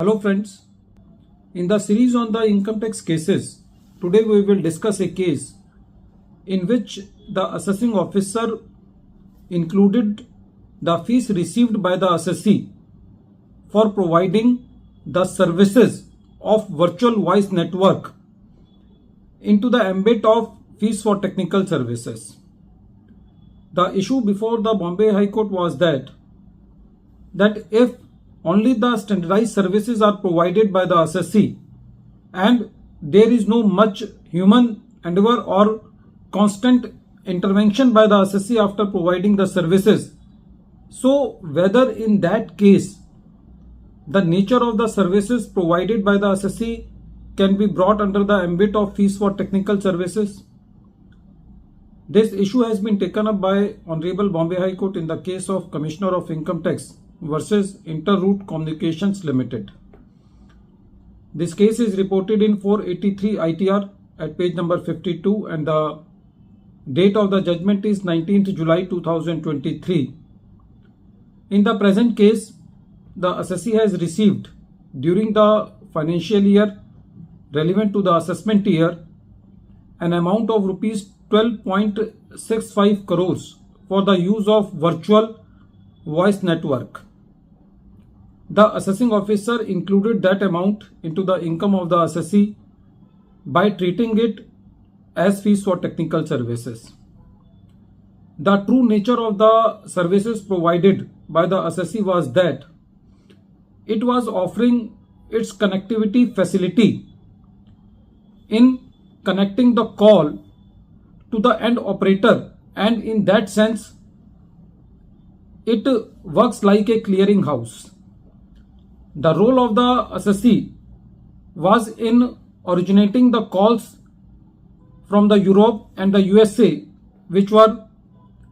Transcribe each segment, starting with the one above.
Hello friends, in the series on the income tax cases, today we will discuss a case in which the assessing officer included the fees received by the assessee for providing the services of virtual voice network into the ambit of fees for technical services. The issue before the Bombay High Court was that if only the standardized services are provided by the assessee and there is no much human endeavor or constant intervention by the assessee after providing the services. So whether in that case the nature of the services provided by the assessee can be brought under the ambit of fees for technical services. This issue has been taken up by Honorable Bombay High Court in the case of Commissioner of Income Tax versus Interroute Communications Limited. This case is reported in 483 ITR at page number 52 and the date of the judgment is 19th July 2023. In the present case, the assessee has received during the financial year relevant to the assessment year an amount of rupees 12.65 crores for the use of virtual voice network. The assessing officer included that amount into the income of the assessee by treating it as fees for technical services. The true nature of the services provided by the assessee was that it was offering its connectivity facility in connecting the call to the end operator, and in that sense it works like a clearing house. The role of the assessee was in originating the calls from the Europe and the USA which were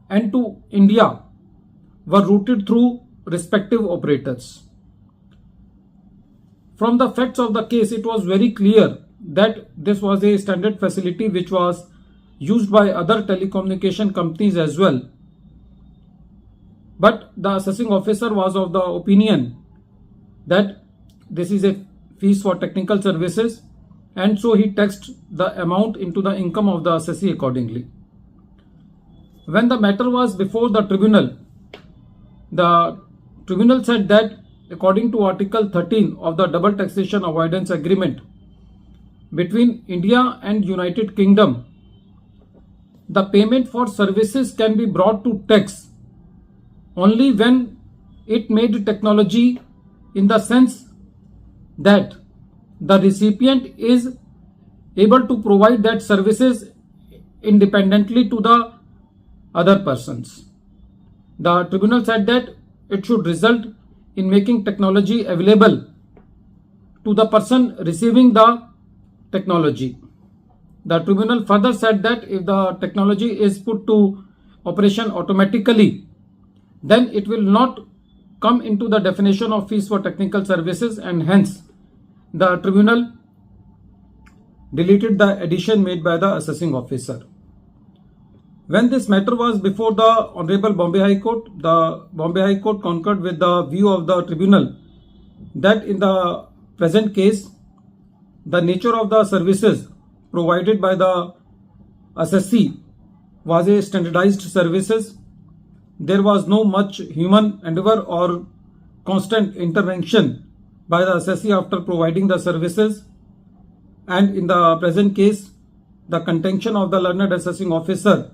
and to India were routed through respective operators. From the facts of the case, it was very clear that this was a standard facility which was used by other telecommunication companies as well. But the assessing officer was of the opinion that this is a fees for technical services, and so he taxed the amount into the income of the assessee accordingly. When the matter was before the tribunal said that according to Article 13 of the Double Taxation Avoidance Agreement between India and United Kingdom, the payment for services can be brought to tax only when it made technology in the sense that the recipient is able to provide that services independently to the other persons. The tribunal said that it should result in making technology available to the person receiving the technology. The tribunal further said that if the technology is put to operation automatically, then it will not come into the definition of fees for technical services, and hence the tribunal deleted the addition made by the assessing officer. When this matter was before the Honorable Bombay High Court, the Bombay High Court concurred with the view of the tribunal that in the present case, the nature of the services provided by the assessee was a standardized services. There was no much human endeavor or constant intervention by the assessee after providing the services, and in the present case, the contention of the learned assessing officer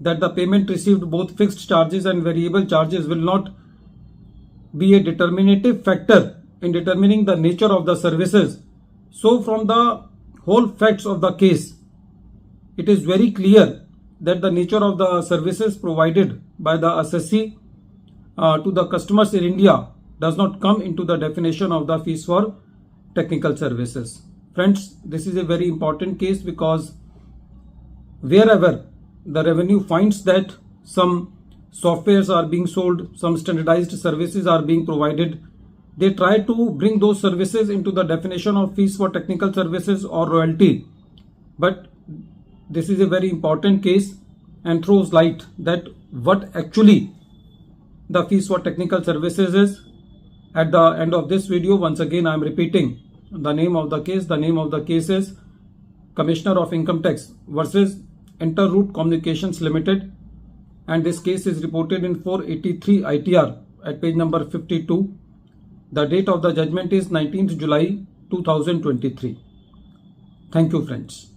that the payment received both fixed charges and variable charges will not be a determinative factor in determining the nature of the services. So from the whole facts of the case, it is very clear that the nature of the services provided by the assessee to the customers in India does not come into the definition of the fees for technical services. Friends, this is a very important case because wherever the revenue finds that some softwares are being sold, some standardized services are being provided, they try to bring those services into the definition of fees for technical services or royalty. But this is a very important case and throws light that what actually the fees for technical services is, At the end of this video, once again I am repeating the name of the case. The name of the case is Commissioner of Income Tax versus Interroute Communications Limited, and this case is reported in 483 ITR at page number 52. The date of the judgment is 19th July 2023. Thank you, friends.